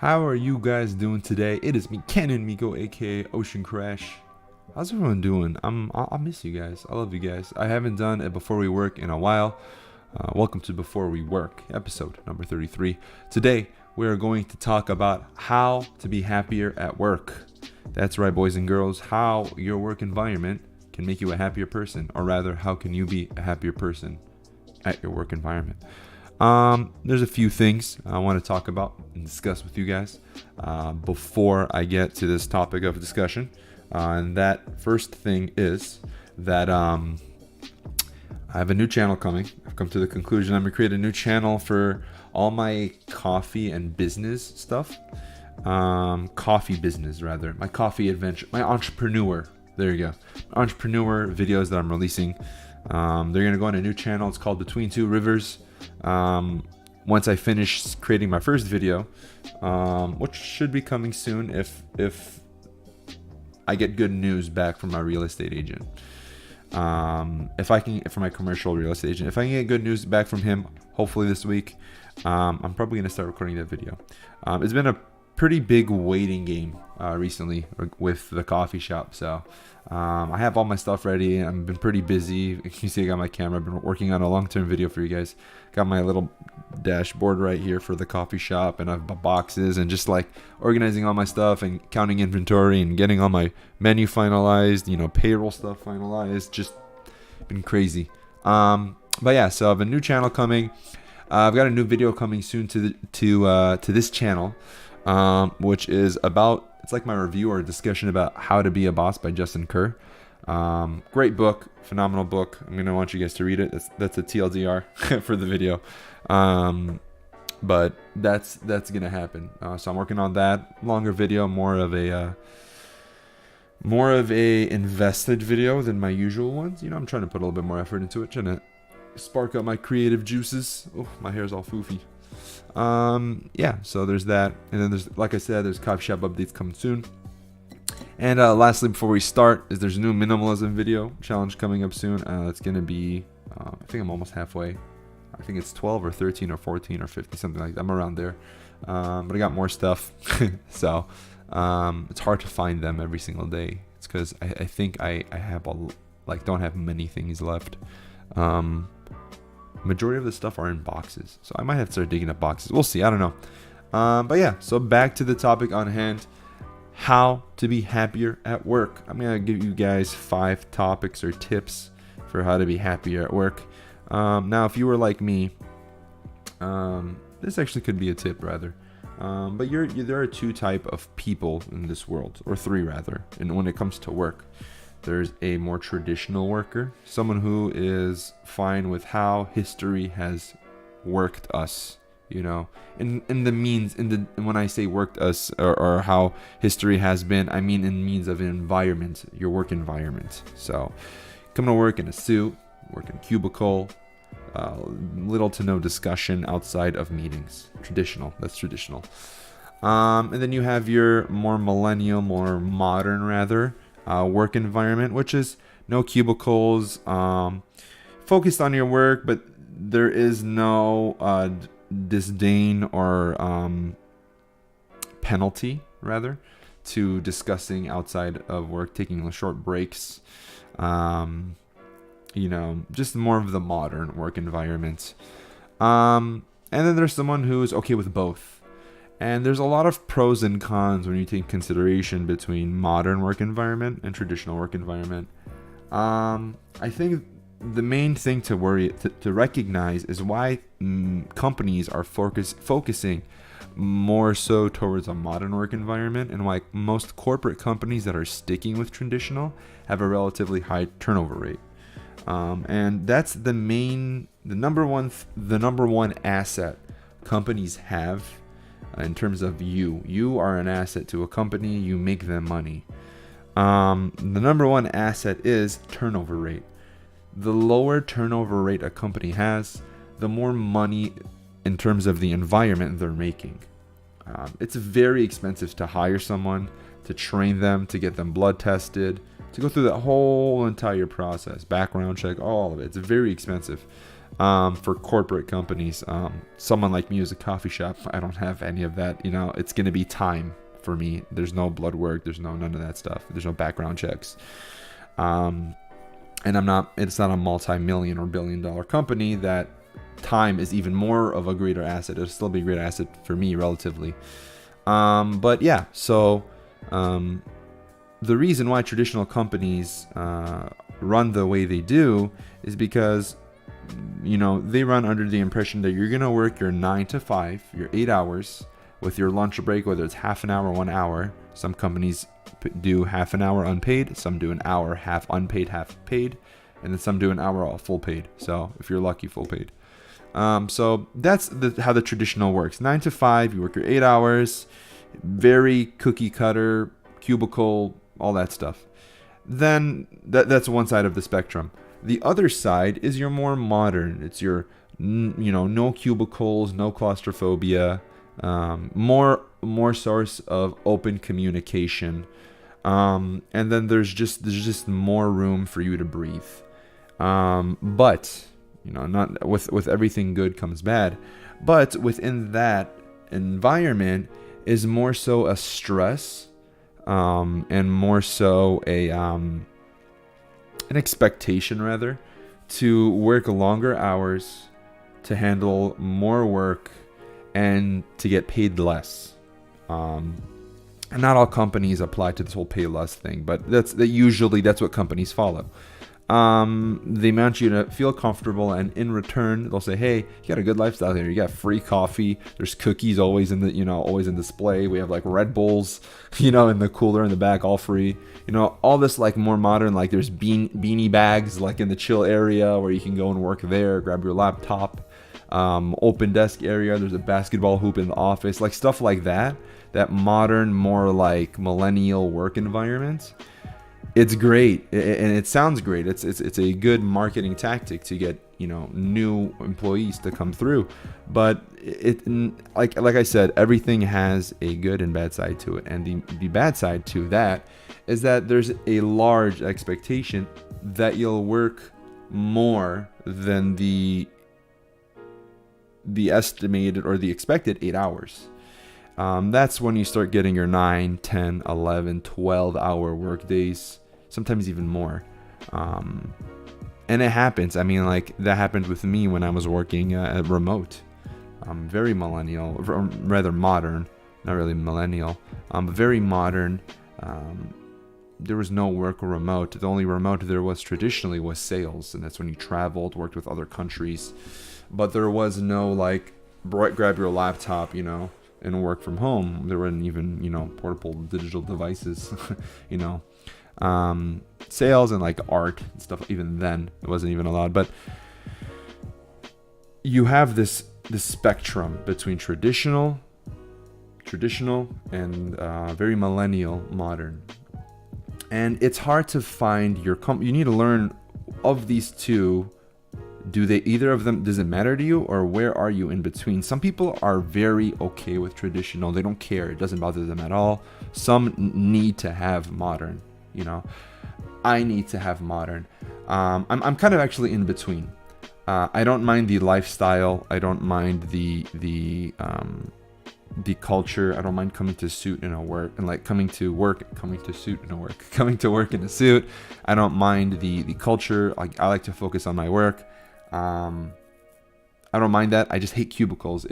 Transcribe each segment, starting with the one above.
How are you guys doing today? It is me, Canon Mikho, aka Ocean Crash. How's everyone doing? I miss you guys. I love you guys. I haven't done a Before We Work in a while. Welcome to Before We Work, episode number 33. Today, we are going to talk about how to be happier at work. That's right, boys and girls. How your work environment can make you a happier person, or rather, how can you be a happier person at your work environment? There's a few things I want to talk about and discuss with you guys before I get to this topic of discussion. And that first thing is that I have a new channel coming. I've come to the conclusion I'm going to create a new channel for all my coffee and business stuff. Coffee business, rather. My coffee adventure. My entrepreneur. There you go. Entrepreneur videos that I'm releasing. They're going to go on a new channel. It's called Between Two Rivers. Once I finish creating my first video, which should be coming soon if I get good news back from my real estate agent. For my commercial real estate agent, if I can get good news back from him, hopefully this week, I'm probably going to start recording that video. It's been a pretty big waiting game recently with the coffee shop, so I have all my stuff ready. I've been pretty busy. You can see I got my camera. I've been working on a long-term video for you guys. Got my little dashboard right here for the coffee shop, and I've got boxes and just like organizing all my stuff and counting inventory and getting all my menu finalized, payroll stuff finalized. Just been crazy. But yeah, so I have a new channel coming. I've got a new video coming soon to this channel, which is about, it's like my review or discussion about How to Be a Boss by Justin Kerr. Great book, phenomenal book. I'm gonna want you guys to read it. That's a TLDR for the video, but that's gonna happen. So I'm working on that longer video, more of a invested video than my usual ones. I'm trying to put a little bit more effort into it, trying to spark up my creative juices. Oh, my hair's all foofy. Yeah, so there's that, and then there's, like I said, there's coffee shop updates coming soon. And lastly, before we start, there's a new minimalism video challenge coming up soon. It's gonna be, I think I'm almost halfway. I think it's 12 or 13 or 14 or 50, something like that. I'm around there, but I got more stuff, so it's hard to find them every single day. It's because I think I have don't have many things left. Majority of the stuff are in boxes, so I might have to start digging up boxes. We'll see. I don't know. But yeah, so back to the topic on hand: how to be happier at work. I'm gonna give you guys 5 topics or tips for how to be happier at work. Now, if you were like me, this actually could be a tip, rather. But there are 2 types of people in this world, or 3 rather. And when it comes to work, there's a more traditional worker, someone who is fine with how history has worked us, when I say worked us, or how history has been, I mean in means of an environment, your work environment. So come to work in a suit, work in a cubicle, little to no discussion outside of meetings. That's traditional. And then you have your more millennial, more modern rather, work environment, which is no cubicles, focused on your work, but there is no disdain or penalty rather to discussing outside of work, taking short breaks, just more of the modern work environment. And then there's someone who's okay with both. And there's a lot of pros and cons when you take consideration between modern work environment and traditional work environment. I think the main thing to recognize is why companies are focusing more so towards a modern work environment, and why most corporate companies that are sticking with traditional have a relatively high turnover rate. And that's the number one asset companies have. In terms of you are an asset to a company. You make them money. The number one asset is turnover rate. The lower turnover rate a company has, the more money in terms of the environment they're making. It's very expensive to hire someone, to train them, to get them blood tested, to go through that whole entire process, background check, all of it. It's very expensive. For corporate companies. Someone like me who's a coffee shop, I don't have any of that. It's going to be time for me. There's no blood work. There's none of that stuff. There's no background checks. And it's not a multi-million or billion-dollar company that time is even more of a greater asset. It'll still be a great asset for me relatively. But yeah, so the reason why traditional companies run the way they do is because they run under the impression that you're going to work your 9 to 5, your 8 hours with your lunch break, whether it's half an hour, 1 hour. Some companies do half an hour unpaid. Some do an hour, half unpaid, half paid. And then some do an hour all full paid. So if you're lucky, full paid. So that's how the traditional works. 9 to 5, you work your 8 hours, very cookie cutter, cubicle, all that stuff. Then that's one side of the spectrum. The other side is your more modern. It's your, no cubicles, no claustrophobia, more source of open communication. And then there's just more room for you to breathe. But, not with everything good comes bad. But within that environment is more so a stress, and more so an expectation rather to work longer hours, to handle more work, and to get paid less. And not all companies apply to this whole pay less thing, but usually that's what companies follow. They want you to feel comfortable, and in return they'll say, hey, you got a good lifestyle here. You got free coffee. There's cookies always always in display. We have like Red Bulls, in the cooler in the back, all free. All this like more modern, like there's beanie bags like in the chill area where you can go and work there, grab your laptop. Open desk area. There's a basketball hoop in the office, like stuff like that. That modern, more like millennial work environment. It's great, and it sounds great. It's a good marketing tactic to get new employees to come through. But like I said, everything has a good and bad side to it, and the bad side to that is that there's a large expectation that you'll work more than the estimated or the expected 8 hours. That's when you start getting your 9, 10, 11, 12 hour work days, sometimes even more. And it happens. I mean, like that happened with me when I was working remote. Very millennial, rather modern, not really millennial, very modern. There was no work remote. The only remote there was traditionally was sales, and that's when you traveled, worked with other countries. But there was no like grab your laptop, and work from home. There weren't even, portable digital devices, sales and like art and stuff. Even then it wasn't even allowed. But you have this spectrum between traditional and very millennial modern. And it's hard to find you need to learn of these two. Do either of them, does it matter to you, or where are you in between? Some people are very okay with traditional. They don't care. It doesn't bother them at all. Some need to have modern, I need to have modern. I'm kind of actually in between. I don't mind the lifestyle. I don't mind the culture. I don't mind coming to suit in a work and like coming to work in a suit. I don't mind the culture. Like I like to focus on my work. I don't mind that. I just hate cubicles.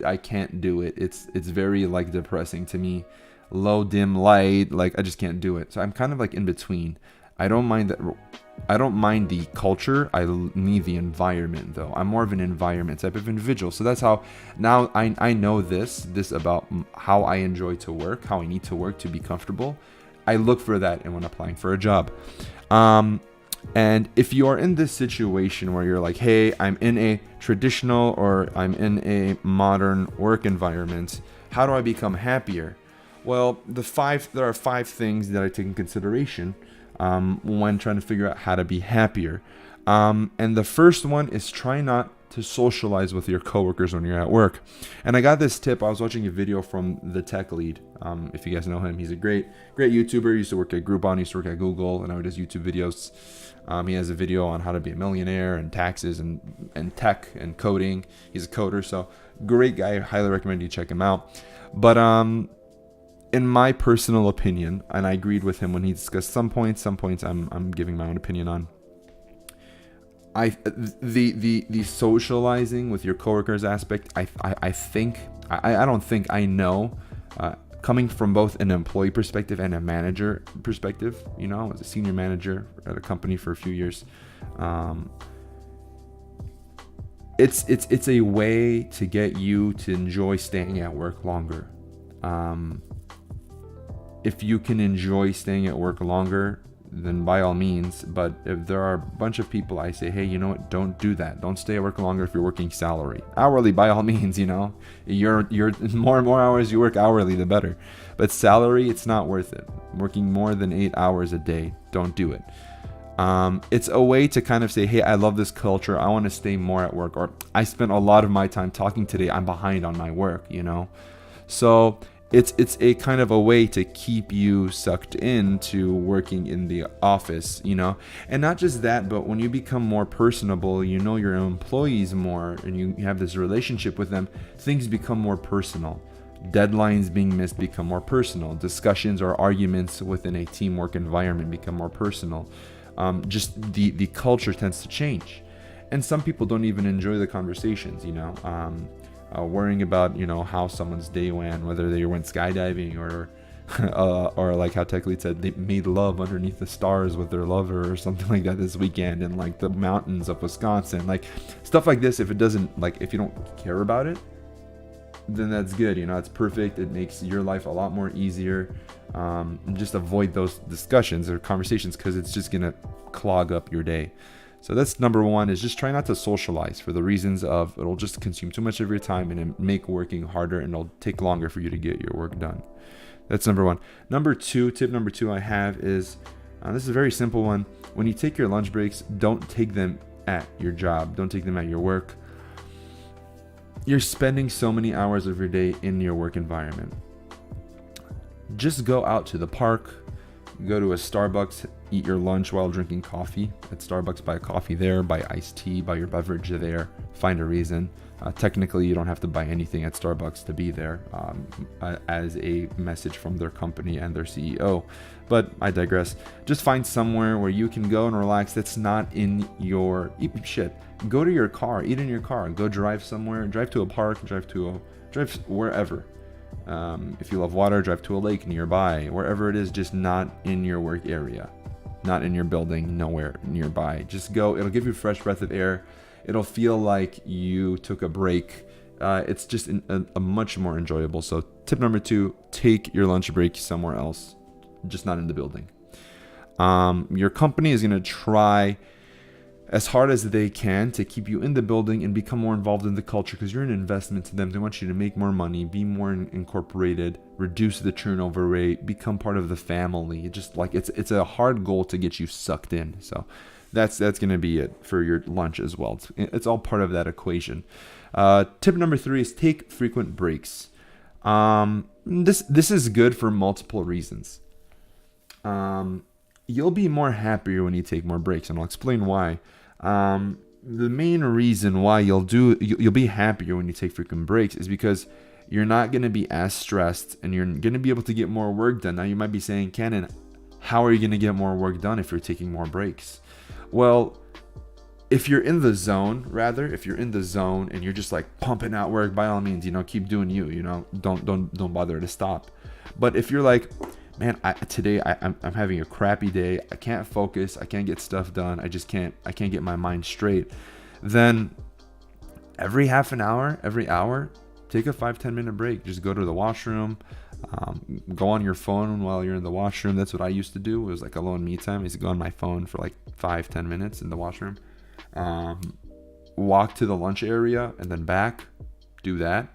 I can't do it. It's very like depressing to me. Low dim light, like I just can't do it. So I'm kind of like in between. I don't mind that. I don't mind the culture. I need the environment though. I'm more of an environment type of individual. So that's how now I know this about how I enjoy to work, how I need to work to be comfortable. I look for that when applying for a job. And if you are in this situation where you're like, hey, I'm in a traditional or I'm in a modern work environment, how do I become happier? Well, there are 5 things that I take in consideration when trying to figure out how to be happier. And the first one is try not to socialize with your coworkers when you're at work. And I got this tip. I was watching a video from the tech lead. If you guys know him, he's a great YouTuber. He used to work at Groupon, he used to work at Google, and now he does YouTube videos. He has a video on how to be a millionaire and taxes and tech and coding. He's a coder, so great guy. I highly recommend you check him out. But in my personal opinion, and I agreed with him when he discussed some points I'm giving my own opinion on. The socializing with your coworkers aspect, I know, coming from both an employee perspective and a manager perspective, you know, as a senior manager at a company for a few years, it's a way to get you to enjoy staying at work longer. If you can enjoy staying at work longer, then by all means. But if there are a bunch of people, I say, hey, you know what? Don't do that. Don't stay at work longer if you're working salary. Hourly, by all means, you know. You're more and more hours you work hourly, the better. But salary, it's not worth it. Working more than 8 hours a day, don't do it. It's a way to kind of say, hey, I love this culture. I want to stay more at work. Or I spent a lot of my time talking today. I'm behind on my work, you know. So it's a kind of a way to keep you sucked into working in the office, you know. And not just that, but when you become more personable, you know your employees more, and you have this relationship with them, things become more personal. Deadlines being missed become more personal. Discussions or arguments within a teamwork environment become more personal. Just the culture tends to change. And some people don't even enjoy the conversations, you know. Worrying about, you know, how someone's day went, whether they went skydiving or like how Tech Lead said, they made love underneath the stars with their lover or something like that this weekend in like the mountains of Wisconsin, like stuff like this. If it doesn't, like, if you don't care about it, then that's good, you know. It's perfect. It makes your life a lot more easier. And just avoid those discussions or conversations, because it's just gonna clog up your day. So that's number one, is just try not to socialize for the reasons of it'll just consume too much of your time and it make working harder, and it'll take longer for you to get your work done. That's number one. Tip number two I have is, this is a very simple one. When you take your lunch breaks, don't take them at your job. Don't take them at your work. You're spending so many hours of your day in your work environment. Just go out to the park, go to a Starbucks, eat your lunch while drinking coffee at Starbucks, buy a coffee there, buy iced tea, buy your beverage there, find a reason. Technically, you don't have to buy anything at Starbucks to be there, as a message from their company and their CEO. But I digress. Just find somewhere where you can go and relax that's not in your shit. Go to your car, eat in your car, go drive somewhere, drive to a park, drive wherever. If you love water, drive to a lake nearby, wherever it is, just not in your work area, not in your building, nowhere nearby. Just go. It'll give you a fresh breath of air. It'll feel like you took a break. It's just a much more enjoyable. So tip number two, take your lunch break somewhere else, just not in the building. Your company is going to try as hard as they can to keep you in the building and become more involved in the culture, because you're an investment to them. They want you to make more money, be more incorporated, reduce the turnover rate, become part of the family. Just like it's a hard goal to get you sucked in. So that's going to be it for your lunch as well. It's all part of that equation. Tip number three is take frequent breaks. This is good for multiple reasons. You'll be more happier when you take more breaks, and I'll explain why. The main reason why you'll be happier when you take frequent breaks is because you're not going to be as stressed, and you're going to be able to get more work done. Now you might be saying, Canon, how are you going to get more work done if you're taking more breaks? Well, if you're in the zone and you're just like pumping out work, by all means, you know, keep doing you know, don't bother to stop. But if you're like, man, today I'm having a crappy day, I can't focus, I can't get stuff done, I can't get my mind straight, then every half an hour, every hour, take a 5-10 minute break. Just go to the washroom, go on your phone while you're in the washroom. That's what I used to do. It was like alone me time. I used to go on my phone for like 5-10 minutes in the washroom, walk to the lunch area and then back, do that.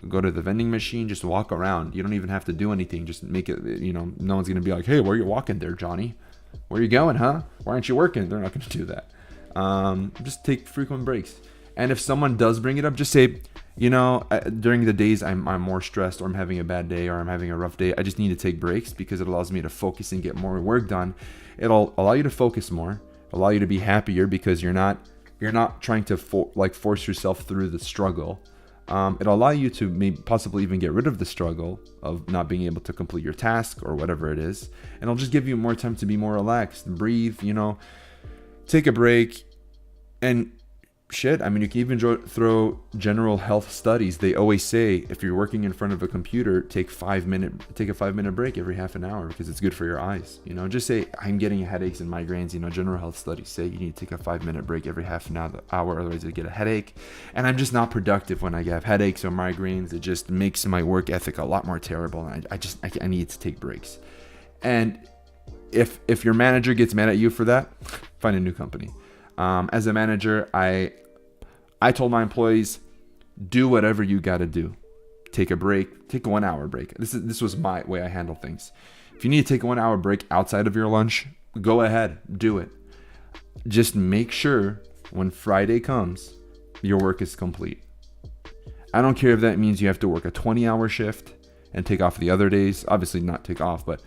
Go to the vending machine, just walk around. You don't even have to do anything. Just make it, you know, no one's going to be like, hey, where are you walking there, Johnny? Where are you going, huh? Why aren't you working? They're not going to do that. Just take frequent breaks. And if someone does bring it up, just say, during the days I'm more stressed, or I'm having a bad day, or I'm having a rough day, I just need to take breaks because it allows me to focus and get more work done. It'll allow you to focus more, allow you to be happier because you're not trying to force yourself through the struggle. It'll allow you to maybe possibly even get rid of the struggle of not being able to complete your task or whatever it is. And it'll just give you more time to be more relaxed, breathe, take a break. And shit, I mean, you can even throw general health studies. They always say if you're working in front of a computer, take a 5-minute break every half an hour because it's good for your eyes. Just say, I'm getting headaches and migraines. General health studies say you need to take a 5-minute break every half an hour, otherwise you get a headache. And I'm just not productive when I have headaches or migraines. It just makes my work ethic a lot more terrible. And I need to take breaks. And if your manager gets mad at you for that, find a new company. As a manager, I told my employees, do whatever you got to do. Take a break, take a 1-hour break. This was my way I handle things. If you need to take a 1-hour break outside of your lunch, go ahead, do it. Just make sure when Friday comes, your work is complete. I don't care if that means you have to work a 20-hour shift and take off the other days. Obviously not take off, but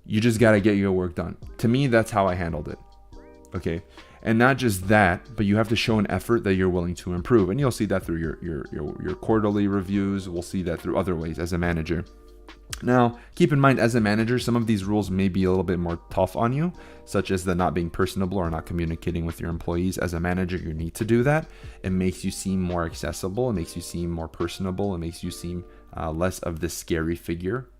you just got to get your work done. To me, that's how I handled it. Okay. And not just that, but you have to show an effort that you're willing to improve. And you'll see that through your quarterly reviews. We'll see that through other ways as a manager. Now, keep in mind, as a manager, some of these rules may be a little bit more tough on you, such as the not being personable or not communicating with your employees. As a manager, you need to do that. It makes you seem more accessible. It makes you seem more personable. It makes you seem less of this scary figure.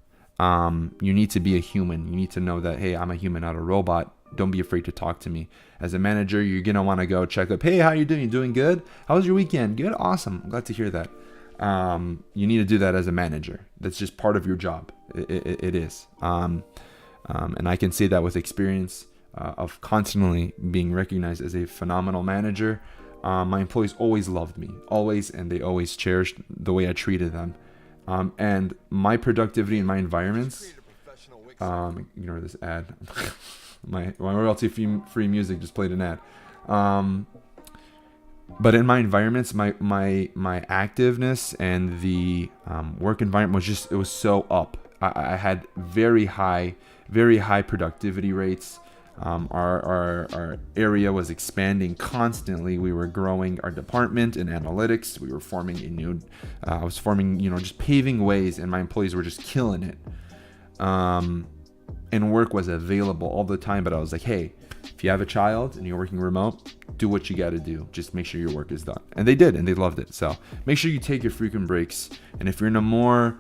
You need to be a human. You need to know that, hey, I'm a human, not a robot. Don't be afraid to talk to me. As a manager, you're going to want to go check up. Hey, how you doing? You doing good? How was your weekend? Good? Awesome. I'm glad to hear that. You need to do that as a manager. That's just part of your job. It is. And I can say that with experience of constantly being recognized as a phenomenal manager. My employees always loved me. Always. And they always cherished the way I treated them. And my productivity in my environments. Ignore this ad. My royalty free music just played an ad. But in my environments, my activeness and the work environment was so up. I had very high productivity rates. Our area was expanding constantly. We were growing our department in analytics. We were forming I was forming, just paving ways, and my employees were just killing it. And work was available all the time, but I was like, hey, if you have a child and you're working remote, do what you got to do. Just make sure your work is done. And they did, and they loved it. So make sure you take your freaking breaks. And if you're in a more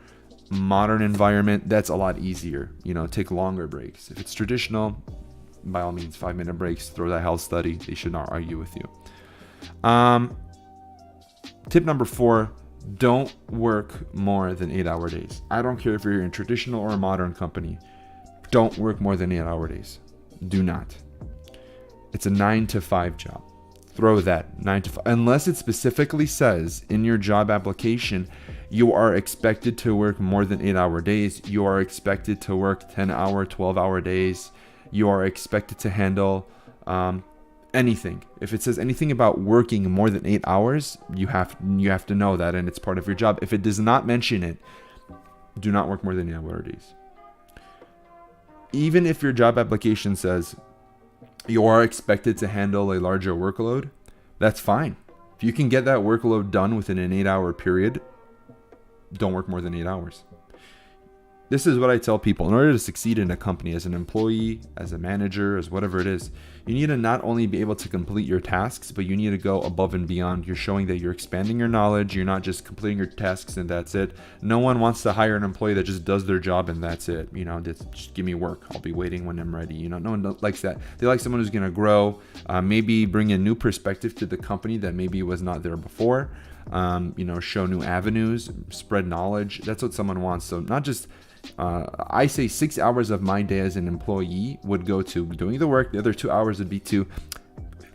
modern environment, that's a lot easier. Take longer breaks. If it's traditional, by all means, 5-minute breaks, throw that health study. They should not argue with you. Tip number 4, don't work more than 8-hour days. I don't care if you're in a traditional or a modern company. Don't work more than 8-hour days. Do not. It's a 9 to 5 job. Throw that 9 to 5. Unless it specifically says in your job application, you are expected to work more than 8-hour days. You are expected to work 10-hour, 12-hour days. You are expected to handle anything. If it says anything about working more than 8 hours, you have to know that, and it's part of your job. If it does not mention it, do not work more than 8-hour days. Even if your job application says you are expected to handle a larger workload, that's fine. If you can get that workload done within an 8-hour period, don't work more than 8 hours. This is what I tell people. In order to succeed in a company, as an employee, as a manager, as whatever it is, you need to not only be able to complete your tasks, but you need to go above and beyond. You're showing that you're expanding your knowledge. You're not just completing your tasks and that's it. No one wants to hire an employee that just does their job and that's it. Just give me work. I'll be waiting when I'm ready. No one likes that. They like someone who's going to grow, maybe bring a new perspective to the company that maybe was not there before. Show new avenues, spread knowledge. That's what someone wants. So not just I say 6 hours of my day as an employee would go to doing the work. The other 2 hours would be to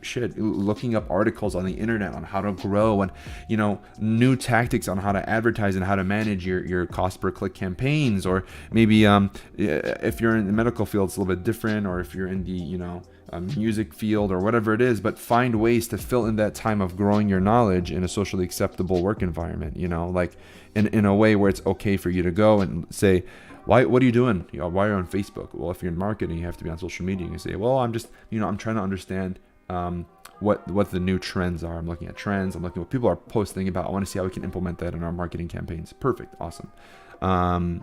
shit, looking up articles on the internet on how to grow and, you know, new tactics on how to advertise and how to manage your cost per click campaigns. Or maybe if you're in the medical field, it's a little bit different, or if you're in the, you know, music field or whatever it is, but find ways to fill in that time of growing your knowledge in a socially acceptable work environment, you know, like in a way where it's okay for you to go and say, what are you doing? You know, why are you on Facebook? Well, if you're in marketing, you have to be on social media. You say, well, I'm just, you know, I'm trying to understand what the new trends are. I'm looking at trends. I'm looking at what people are posting about. I want to see how we can implement that in our marketing campaigns. Perfect. Awesome.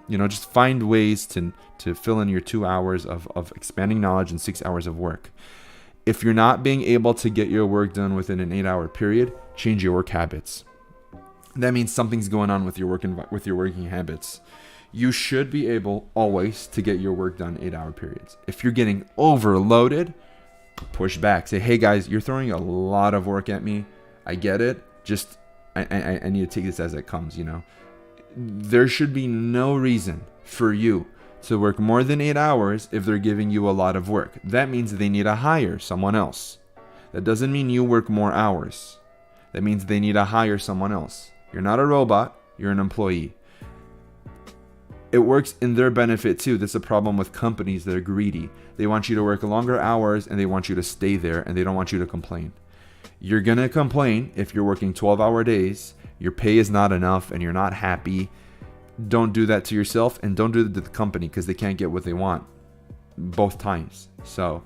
You know, just find ways to fill in your 2 hours of expanding knowledge and 6 hours of work. If you're not being able to get your work done within an 8-hour period, change your work habits. That means something's going on with your working habits. You should be able always to get your work done 8-hour periods. If you're getting overloaded, push back. Say, hey guys, you're throwing a lot of work at me. I get it. Just I need to take this as it comes, you know. There should be no reason for you to work more than 8 hours if they're giving you a lot of work. That means they need to hire someone else. That doesn't mean you work more hours. That means they need to hire someone else. You're not a robot, you're an employee. It works in their benefit too. That's a problem with companies that are greedy. They want you to work longer hours and they want you to stay there and they don't want you to complain. You're going to complain if you're working 12-hour days, your pay is not enough and you're not happy. Don't do that to yourself and don't do it to the company because they can't get what they want both times. So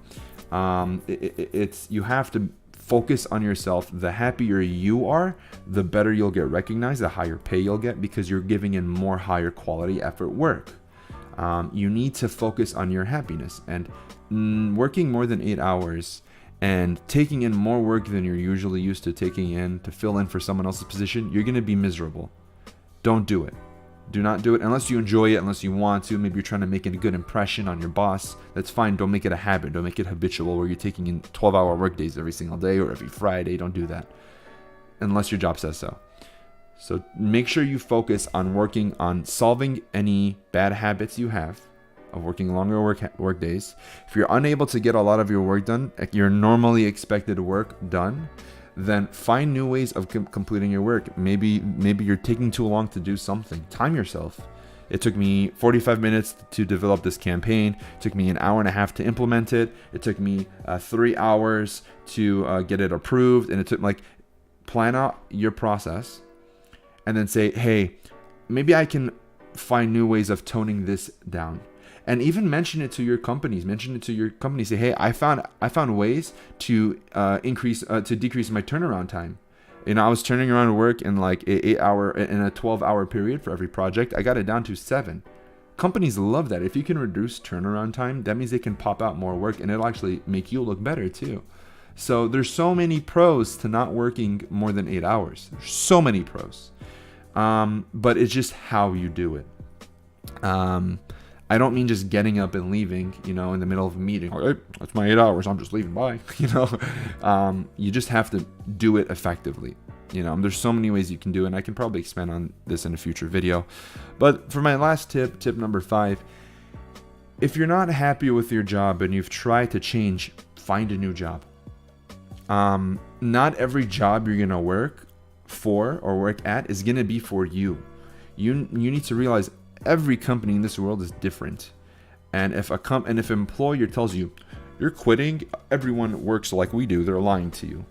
you have to focus on yourself. The happier you are, the better you'll get recognized, the higher pay you'll get because you're giving in more higher quality effort work. You need to focus on your happiness, and working more than 8 hours and taking in more work than you're usually used to taking in to fill in for someone else's position, you're going to be miserable. Don't do it. Do not do it unless you enjoy it, unless you want to. Maybe you're trying to make a good impression on your boss. That's fine. Don't make it a habit. Don't make it habitual where you're taking in 12-hour work days every single day or every Friday. Don't do that unless your job says so. So make sure you focus on working on solving any bad habits you have of working longer work days. If you're unable to get a lot of your work done, your normally expected work done, then find new ways of completing your work. Maybe you're taking too long to do something. Time yourself. It took me 45 minutes to develop this campaign. It took me an hour and a half to implement it. It took me 3 hours to get it approved. And it took plan out your process and then say, hey, maybe I can find new ways of toning this down. And even mention it to your companies. Say, hey, I found ways to decrease my turnaround time. You know, I was turning around work in like a 12-hour period for every project. I got it down to 7. Companies love that. If you can reduce turnaround time, that means they can pop out more work, and it'll actually make you look better too. So there's so many pros to not working more than 8 hours. There's so many pros, but it's just how you do it. I don't mean just getting up and leaving, you know, in the middle of a meeting. Hey, that's my 8 hours. I'm just leaving. Bye. You know, you just have to do it effectively. You know, there's so many ways you can do it, and I can probably expand on this in a future video. But for my last tip number 5, if you're not happy with your job and you've tried to change, find a new job. Not every job you're going to work for or work at is going to be for you. You need to realize every company in this world is different, and if an employer tells you you're quitting, everyone works like we do, they're lying to you.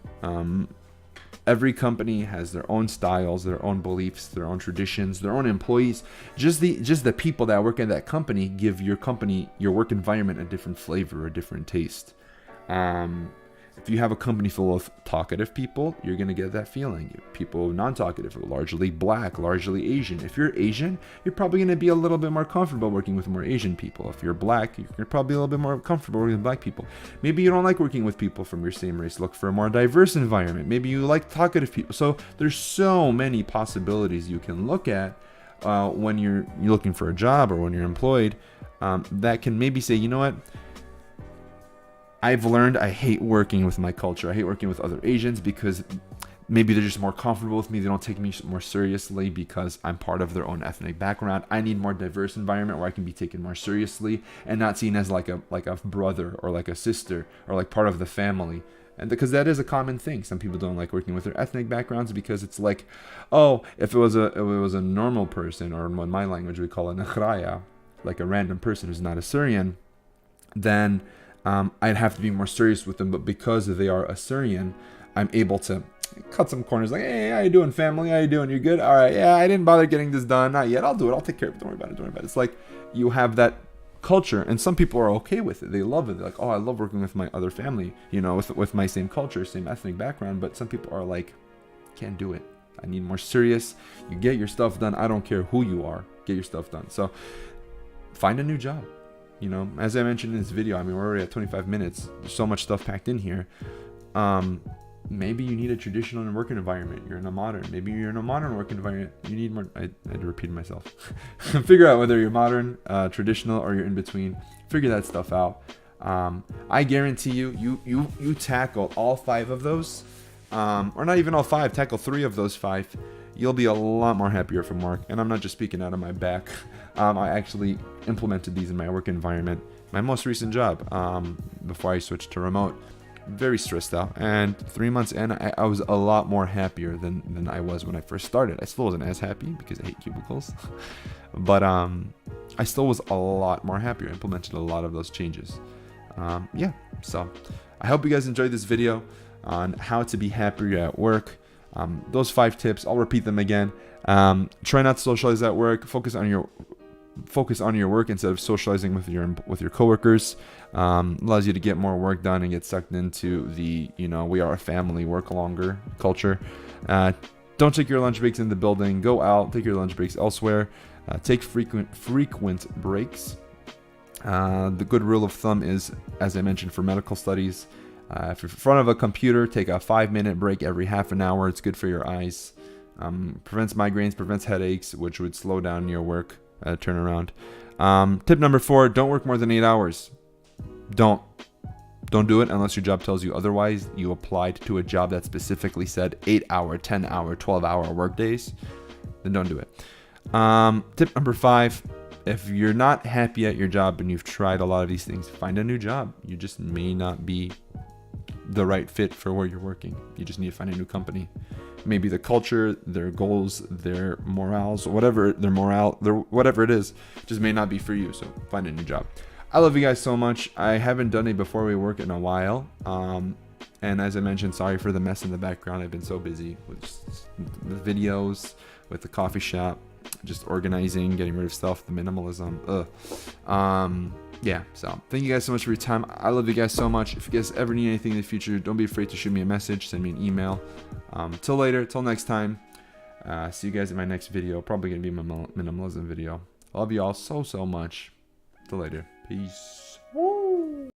Every company has their own styles, their own beliefs, their own traditions, their own employees. Just the people that work at that company give your company, your work environment, a different flavor, a different taste. If you have a company full of talkative people, you're going to get that feeling. People non-talkative, largely black, largely Asian. If you're Asian, you're probably going to be a little bit more comfortable working with more Asian people. If you're black, you're probably a little bit more comfortable working with black people. Maybe you don't like working with people from your same race. Look for a more diverse environment. Maybe you like talkative people. So there's so many possibilities you can look at when you're looking for a job or when you're employed that can maybe say, you know what? I've learned I hate working with my culture. I hate working with other Asians because maybe they're just more comfortable with me. They don't take me more seriously because I'm part of their own ethnic background. I need more diverse environment where I can be taken more seriously and not seen as like a brother or like a sister or like part of the family. And because that is a common thing. Some people don't like working with their ethnic backgrounds because it's like, oh, if it was a normal person, or in my language we call it nakhraya, like a random person who's not Assyrian, then I'd have to be more serious with them. But because they are Assyrian, I'm able to cut some corners, like, hey, how you doing, family? How you doing? You good? All right, yeah, I didn't bother getting this done. Not yet. I'll do it. I'll take care of it. Don't worry about it. Don't worry about it. It's like you have that culture, and some people are okay with it. They love it. They're like, oh, I love working with my other family, you know, with my same culture, same ethnic background. But some people are like, can't do it. I need more serious. You get your stuff done. I don't care who you are. Get your stuff done. So find a new job. You know, as I mentioned in this video, I mean, we're already at 25 minutes. There's so much stuff packed in here. Maybe you need a traditional working environment. You're in a modern. Maybe you're in a modern working environment. You need more. I had to repeat myself. Figure out whether you're modern, traditional, or you're in between. Figure that stuff out. I guarantee you tackle all 5 of those, or not even all 5. Tackle 3 of those 5. You'll be a lot more happier from work. And I'm not just speaking out of my back. I actually implemented these in my work environment. My most recent job, before I switched to remote. Very stressed out, and 3 months in, I was a lot more happier than I was when I first started. I still wasn't as happy because I hate cubicles, but I still was a lot more happier. I implemented a lot of those changes. Yeah, so I hope you guys enjoyed this video on how to be happier at work. Those 5 tips, I'll repeat them again. Try not to socialize at work. Focus on your work instead of socializing with your coworkers. Allows you to get more work done and get sucked into the, you know, we are a family, work longer culture. Don't take your lunch breaks in the building. Go out, take your lunch breaks elsewhere. Take frequent breaks. The good rule of thumb is, as I mentioned, for medical studies, if you're in front of a computer, take a 5-minute break every half an hour. It's good for your eyes. Prevents migraines, prevents headaches, which would slow down your work turnaround. Tip number 4, don't work more than 8 hours. Don't do it unless your job tells you otherwise. You applied to a job that specifically said 8-hour, 10-hour, 12-hour work days. Then don't do it. Tip number 5, if you're not happy at your job and you've tried a lot of these things, find a new job. You just may not be the right fit for where you're working. You just need to find a new company. Maybe the culture, their goals, their morals, whatever whatever it is, just may not be for you. So find a new job. I love you guys so much. I haven't done a before we work in a while. And as I mentioned, sorry for the mess in the background. I've been so busy with the videos, with the coffee shop, just organizing, getting rid of stuff, the minimalism. Yeah, so thank you guys so much for your time. I love you guys so much. If you guys ever need anything in the future, don't be afraid to shoot me a message, send me an email. Till later, till next time. See you guys in my next video. Probably gonna be my minimalism video. I love you all so much. Till later. Peace.